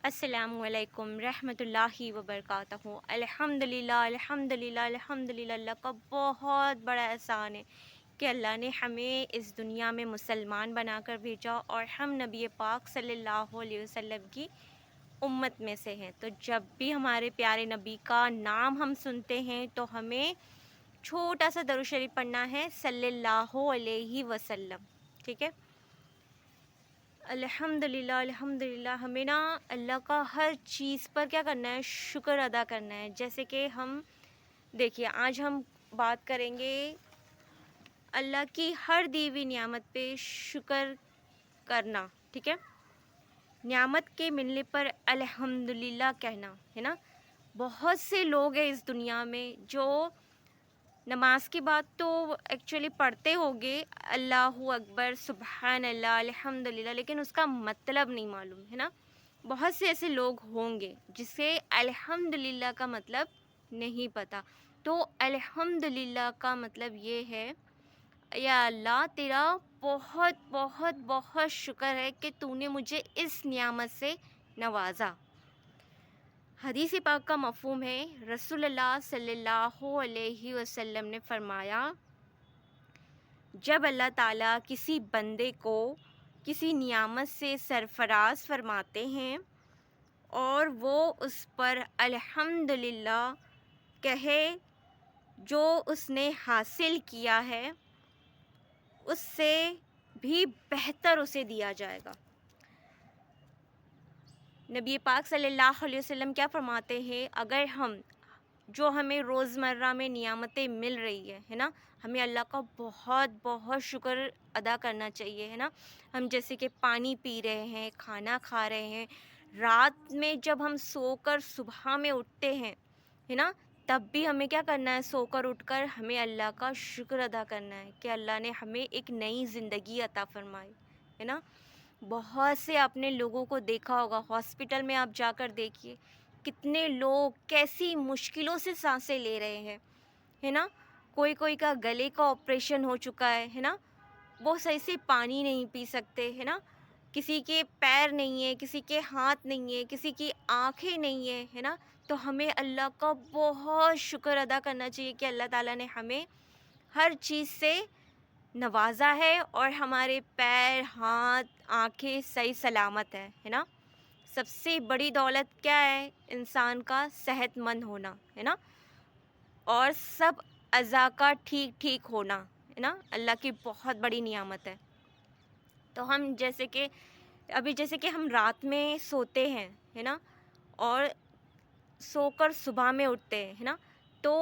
السلام علیکم رحمۃ اللہ وبرکاتہ۔ الحمدللہ اللہ کا بہت بڑا احسان ہے کہ اللہ نے ہمیں اس دنیا میں مسلمان بنا کر بھیجا اور ہم نبی پاک صلی اللہ علیہ وسلم کی امت میں سے ہیں۔ تو جب بھی ہمارے پیارے نبی کا نام ہم سنتے ہیں تو ہمیں چھوٹا سا درود شریف پڑھنا ہے صلی اللہ علیہ وسلم، ٹھیک ہے؟ الحمدللہ ہمیں نا اللہ کا ہر چیز پر کیا کرنا ہے، شکر ادا کرنا ہے۔ جیسے کہ ہم دیکھیے، آج ہم بات کریں گے اللہ کی ہر دی ہوئی نعمت پہ شکر کرنا، ٹھیک ہے؟ نعمت کے ملنے پر الحمدللہ کہنا ہے نا۔ بہت سے لوگ ہیں اس دنیا میں جو نماز کی بات تو ایکچولی پڑھتے ہوگے، اللہ اکبر سبحان اللہ الحمدللہ، لیکن اس کا مطلب نہیں معلوم ہے نا۔ بہت سے ایسے لوگ ہوں گے جسے الحمدللہ کا مطلب نہیں پتہ۔ تو الحمدللہ کا مطلب یہ ہے، یا اللہ تیرا بہت بہت بہت شکر ہے کہ تو نے مجھے اس نعمت سے نوازا۔ حدیث پاک کا مفہوم ہے، رسول اللہ صلی اللہ علیہ وسلم نے فرمایا، جب اللہ تعالیٰ کسی بندے کو کسی نعمت سے سرفراز فرماتے ہیں اور وہ اس پر الحمدللہ کہے، جو اس نے حاصل کیا ہے اس سے بھی بہتر اسے دیا جائے گا۔ نبی پاک صلی اللہ علیہ وسلم کیا فرماتے ہیں، اگر جو ہمیں روزمرہ میں نعمتیں مل رہی ہے نا، ہمیں اللہ کا بہت بہت شکر ادا کرنا چاہیے، ہے نا۔ ہم جیسے کہ پانی پی رہے ہیں، کھانا کھا رہے ہیں، رات میں جب ہم سو کر صبح میں اٹھتے ہیں، ہے نا، تب بھی ہمیں کیا کرنا ہے، سو کر اٹھ کر ہمیں اللہ کا شکر ادا کرنا ہے کہ اللہ نے ہمیں ایک نئی زندگی عطا فرمائی، ہے نا۔ بہت سے اپنے لوگوں کو دیکھا ہوگا، ہاسپٹل میں آپ جا کر دیکھیے کتنے لوگ کیسی مشکلوں سے سانسیں لے رہے ہیں، ہے نا۔ کوئی کا گلے کا آپریشن ہو چکا ہے نا، وہ صحیح سے پانی نہیں پی سکتے، ہے نا۔ کسی کے پیر نہیں ہے، کسی کے ہاتھ نہیں ہے، کسی کی آنکھیں نہیں ہے، ہے نا۔ تو ہمیں اللہ کا بہت شکر ادا کرنا چاہیے کہ اللہ تعالیٰ نے ہمیں ہر چیز سے نوازا ہے اور ہمارے پیر، ہاتھ، آنکھیں صحیح سلامت ہے نا۔ سب سے بڑی دولت کیا ہے انسان کا؟ صحت مند ہونا، ہے نا، اور سب اعضاء کا ٹھیک ٹھیک ہونا، ہے نا، اللہ کی بہت بڑی نعمت ہے۔ تو ہم جیسے کہ ہم رات میں سوتے ہیں، ہے نا، اور سو کر صبح میں اٹھتے ہیں، ہے نا۔ تو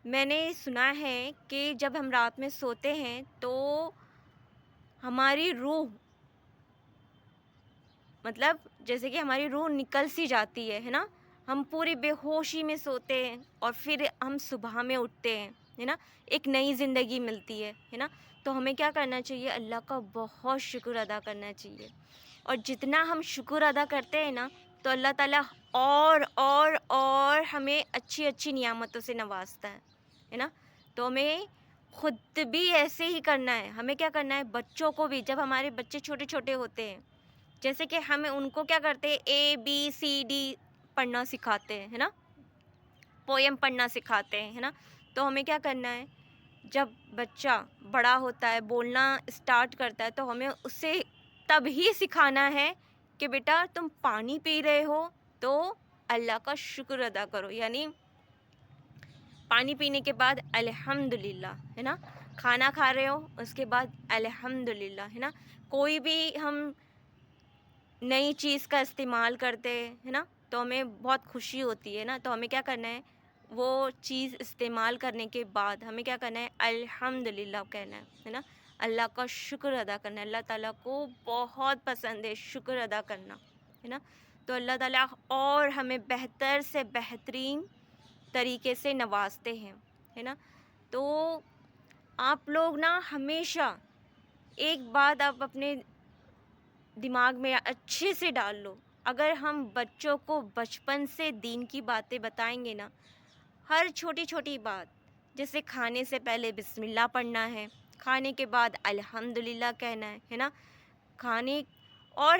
میں نے سنا ہے کہ جب ہم رات میں سوتے ہیں تو ہماری روح، مطلب جیسے کہ ہماری روح نکل سی جاتی ہے نا، ہم پوری بے ہوشی میں سوتے ہیں اور پھر ہم صبح میں اٹھتے ہیں، ہے نا، ایک نئی زندگی ملتی ہے نا۔ تو ہمیں کیا کرنا چاہیے؟ اللہ کا بہت شکر ادا کرنا چاہیے، اور جتنا ہم شکر ادا کرتے ہیں نا تو اللہ تعالیٰ اور ہمیں اچھی اچھی نعمتوں سے نوازتا ہے نا۔ تو ہمیں خود بھی ایسے ہی کرنا ہے۔ ہمیں کیا کرنا ہے؟ بچوں کو بھی، جب ہمارے بچے چھوٹے چھوٹے ہوتے ہیں، جیسے کہ ہمیں ان کو کیا کرتے ہیں، ABCD پڑھنا سکھاتے ہیں، ہے نا، پویم پڑھنا سکھاتے ہیں، ہے نا۔ تو ہمیں کیا کرنا ہے، جب بچہ بڑا ہوتا ہے، بولنا اسٹارٹ کرتا ہے، تو ہمیں اسے تب ہی سکھانا ہے کہ بیٹا تم پانی پی رہے ہو تو اللہ کا شکر ادا کرو، یعنی پانی پینے کے بعد الحمدللہ، ہے نا۔ کھانا کھا رہے ہو اس کے بعد الحمدللہ، ہے نا۔ کوئی بھی ہم نئی چیز کا استعمال کرتے ہیں نا تو ہمیں بہت خوشی ہوتی ہے نا۔ تو ہمیں کیا کرنا ہے، وہ چیز استعمال کرنے کے بعد ہمیں کیا کرنا ہے، الحمدللہ کہنا ہے نا۔ اللہ کا شکر ادا کرنا ہے، اللہ تعالیٰ کو بہت پسند ہے شکر ادا کرنا، ہے نا۔ تو اللہ تعالیٰ اور ہمیں بہتر سے بہترین طریقے سے نوازتے ہیں، ہے نا۔ تو آپ لوگ نا ہمیشہ ایک بات آپ اپنے دماغ میں اچھے سے ڈال لو، اگر ہم بچوں کو بچپن سے دین کی باتیں بتائیں گے نا، ہر چھوٹی چھوٹی بات، جیسے کھانے سے پہلے بسم اللہ پڑھنا ہے، کھانے کے بعد الحمدللہ کہنا ہے نا، کھانے اور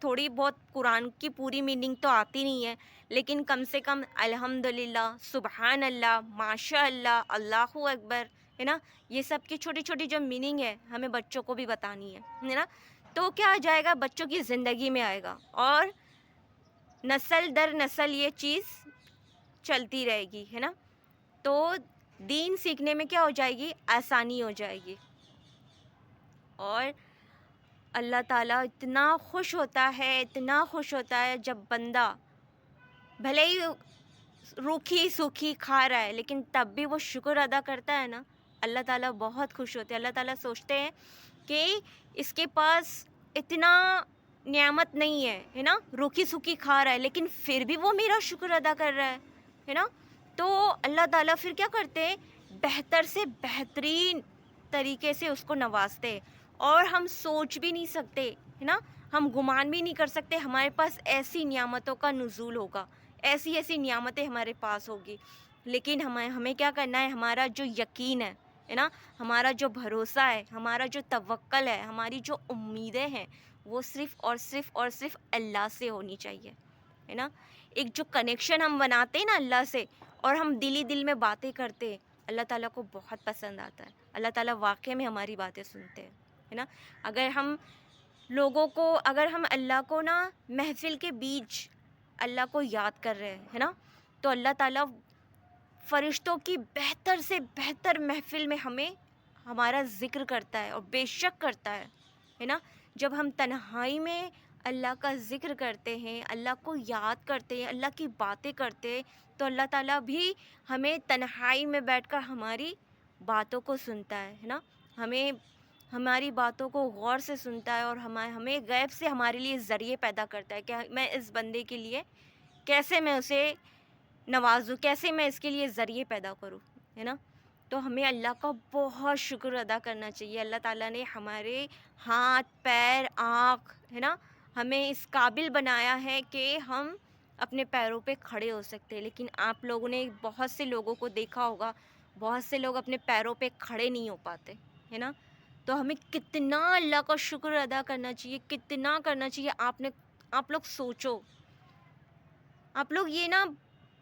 تھوڑی بہت قرآن کی پوری میننگ تو آتی نہیں ہے، لیکن کم سے کم الحمدللہ، سبحان اللہ، ماشاء اللہ، اللہ اکبر، ہے نا، یہ سب کی چھوٹی چھوٹی جو میننگ ہے ہمیں بچوں کو بھی بتانی ہے نا. تو کیا آ جائے گا، بچوں کی زندگی میں آئے گا، اور نسل در نسل یہ چیز چلتی رہے گی، ہے نا. تو دین سیکھنے میں کیا ہو جائے گی، آسانی ہو جائے گی. اور اللہ تعالیٰ اتنا خوش ہوتا ہے، اتنا خوش ہوتا ہے جب بندہ بھلے ہی روکھی سوکھی کھا رہا ہے لیکن تب بھی وہ شکر ادا کرتا ہے نا. اللہ تعالیٰ بہت خوش ہوتے ہیں. اللہ تعالیٰ سوچتے ہیں کہ اس کے پاس اتنا نعمت نہیں ہے نا، روکھی سوکھی کھا رہا ہے لیکن پھر بھی وہ میرا شکر ادا کر رہا ہے نا. تو اللہ تعالیٰ پھر کیا کرتے ہیں، بہتر سے بہترین طریقے سے اس کو نوازتے ہیں. اور ہم سوچ بھی نہیں سکتے، ہے نا، ہم گمان بھی نہیں کر سکتے ہمارے پاس ایسی نعمتوں کا نزول ہوگا، ایسی ایسی نعمتیں ہمارے پاس ہوگی. لیکن ہمیں کیا کرنا ہے، ہمارا جو یقین ہے نا، ہمارا جو بھروسہ ہے، ہمارا جو توکل ہے، ہماری جو امیدیں ہیں، وہ صرف اور صرف اور صرف اللہ سے ہونی چاہیے، ہے نا. ایک جو کنیکشن ہم بناتے ہیں نا اللہ سے، اور ہم دلی دل میں باتیں کرتے ہیں، اللہ تعالیٰ کو بہت پسند آتا ہے. اللہ تعالیٰ واقعی میں ہماری باتیں سنتے ہیں، ہے نا. اگر ہم لوگوں کو، اگر ہم اللہ کو نا محفل کے بیچ اللہ کو یاد کر رہے ہیں نا، تو اللہ تعالیٰ فرشتوں کی بہتر سے بہتر محفل میں ہمیں ہمارا ذکر کرتا ہے، اور بے شک کرتا ہے نا. جب ہم تنہائی میں اللہ کا ذکر کرتے ہیں، اللہ کو یاد کرتے ہیں، اللہ کی باتیں کرتے ہیں، تو اللہ تعالیٰ بھی ہمیں تنہائی میں بیٹھ کر ہماری باتوں کو سنتا ہے نا. ہمیں ہماری باتوں کو غور سے سنتا ہے، اور ہمیں غیب سے ہمارے لیے ذریعے پیدا کرتا ہے کہ میں اس بندے کے لیے کیسے میں اسے نوازوں، کیسے میں اس کے لیے ذریعے پیدا کروں، ہے نا. تو ہمیں اللہ کا بہت شکر ادا کرنا چاہیے. اللہ تعالیٰ نے ہمارے ہاتھ، پیر، آنکھ، ہے نا، ہمیں اس قابل بنایا ہے کہ ہم اپنے پیروں پہ کھڑے ہو سکتے ہیں. لیکن آپ لوگوں نے بہت سے لوگوں کو دیکھا ہوگا، بہت سے لوگ اپنے پیروں پہ کھڑے نہیں ہو پاتے، ہے نا. تو ہمیں کتنا اللہ کا شکر ادا کرنا چاہیے، کتنا کرنا چاہیے. آپ لوگ سوچو، آپ لوگ یہ نا،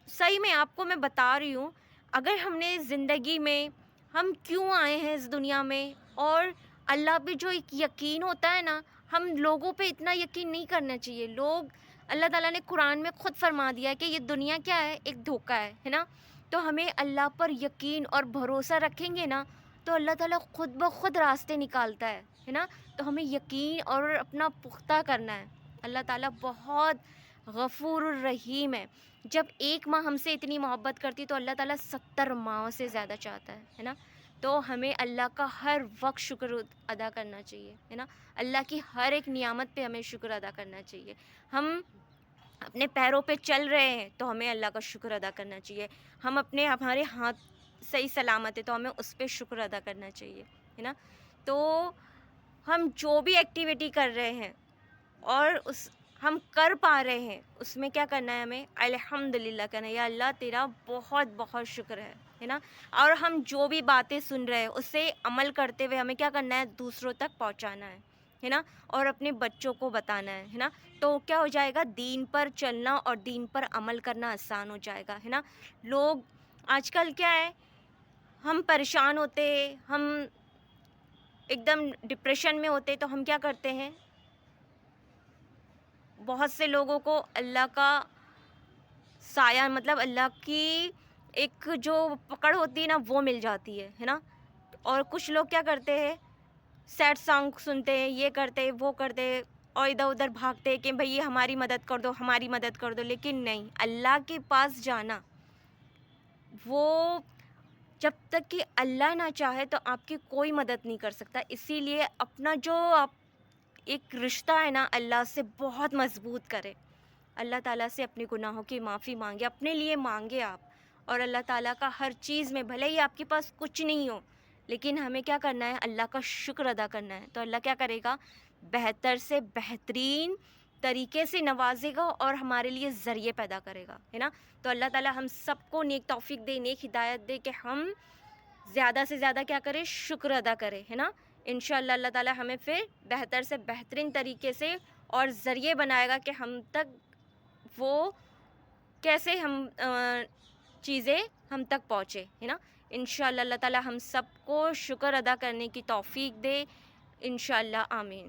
صحیح میں آپ کو میں بتا رہی ہوں، اگر ہم نے زندگی میں، ہم کیوں آئے ہیں اس دنیا میں، اور اللہ پہ جو ایک یقین ہوتا ہے نا، ہم لوگوں پہ اتنا یقین نہیں کرنا چاہیے. اللہ تعالیٰ نے قرآن میں خود فرما دیا ہے کہ یہ دنیا کیا ہے، ایک دھوکہ ہے نا. تو ہمیں اللہ پر یقین اور بھروسہ رکھیں گے نا، تو اللہ تعالیٰ خود بخود راستے نکالتا ہے نا. تو ہمیں یقین اور اپنا پختہ کرنا ہے. اللہ تعالیٰ بہت غفور الرحیم ہے. جب ایک ماں ہم سے اتنی محبت کرتی تو اللہ تعالیٰ 70 ماؤں سے زیادہ چاہتا ہے نا. تو ہمیں اللہ کا ہر وقت شکر ادا کرنا چاہیے، ہے نا. اللہ کی ہر ایک نعمت پہ ہمیں شکر ادا کرنا چاہیے. ہم اپنے پیروں پہ چل رہے ہیں تو ہمیں اللہ کا شکر ادا کرنا چاہیے. ہمارے ہاتھ صحیح سلامت ہے تو ہمیں اس پہ شکر ادا کرنا چاہیے، ہے نا. تو ہم جو بھی ایکٹیویٹی کر رہے ہیں اور ہم کر پا رہے ہیں، اس میں کیا کرنا ہے، ہمیں الحمدللہ کہنا ہے. یا اللہ تیرا بہت بہت شکر ہے نا. اور ہم جو بھی باتیں سن رہے ہیں اس سے عمل کرتے ہوئے ہمیں کیا کرنا ہے، دوسروں تک پہنچانا ہے نا، اور اپنے بچوں کو بتانا ہے نا. تو کیا ہو جائے گا، دین پر چلنا اور دین پر عمل کرنا آسان ہو جائے گا، ہے نا. لوگ آج کل کیا ہے، ہم پریشان ہوتے، ہم ایک دم ڈپریشن میں ہوتے، تو ہم کیا کرتے ہیں، بہت سے لوگوں کو اللہ کا سایہ، مطلب اللہ کی ایک جو پکڑ ہوتی ہے نا، وہ مل جاتی ہے نا. اور کچھ لوگ کیا کرتے ہیں، سیڈ سانگ سنتے ہیں، یہ کرتے ہیں، وہ کرتے ہیں، اور ادھر ادھر بھاگتے ہیں کہ بھئی یہ ہماری مدد کر دو، ہماری مدد کر دو. لیکن نہیں، اللہ کے پاس جانا، وہ جب تک کہ اللہ نہ چاہے تو آپ کی کوئی مدد نہیں کر سکتا. اسی لیے اپنا جو آپ ایک رشتہ ہے نا اللہ سے بہت مضبوط کرے. اللہ تعالیٰ سے اپنے گناہوں کی معافی مانگے، اپنے لیے مانگے آپ. اور اللہ تعالیٰ کا ہر چیز میں، بھلے ہی آپ کے پاس کچھ نہیں ہو، لیکن ہمیں کیا کرنا ہے، اللہ کا شکر ادا کرنا ہے. تو اللہ کیا کرے گا، بہتر سے بہترین طریقے سے نوازے گا اور ہمارے لیے ذریعے پیدا کرے گا، ہے نا. تو اللہ تعالیٰ ہم سب کو نیک توفیق دے، نیک ہدایت دے کہ ہم زیادہ سے زیادہ کیا کریں، شکر ادا کریں، ہے نا. انشاءاللہ اللہ تعالیٰ ہمیں پھر بہتر سے بہترین طریقے سے اور ذریعے بنائے گا کہ ہم تک وہ کیسے ہم چیزیں ہم تک پہنچے، ہے نا. انشاءاللہ اللہ تعالیٰ ہم سب کو شکر ادا کرنے کی توفیق دے. انشاءاللہ آمین.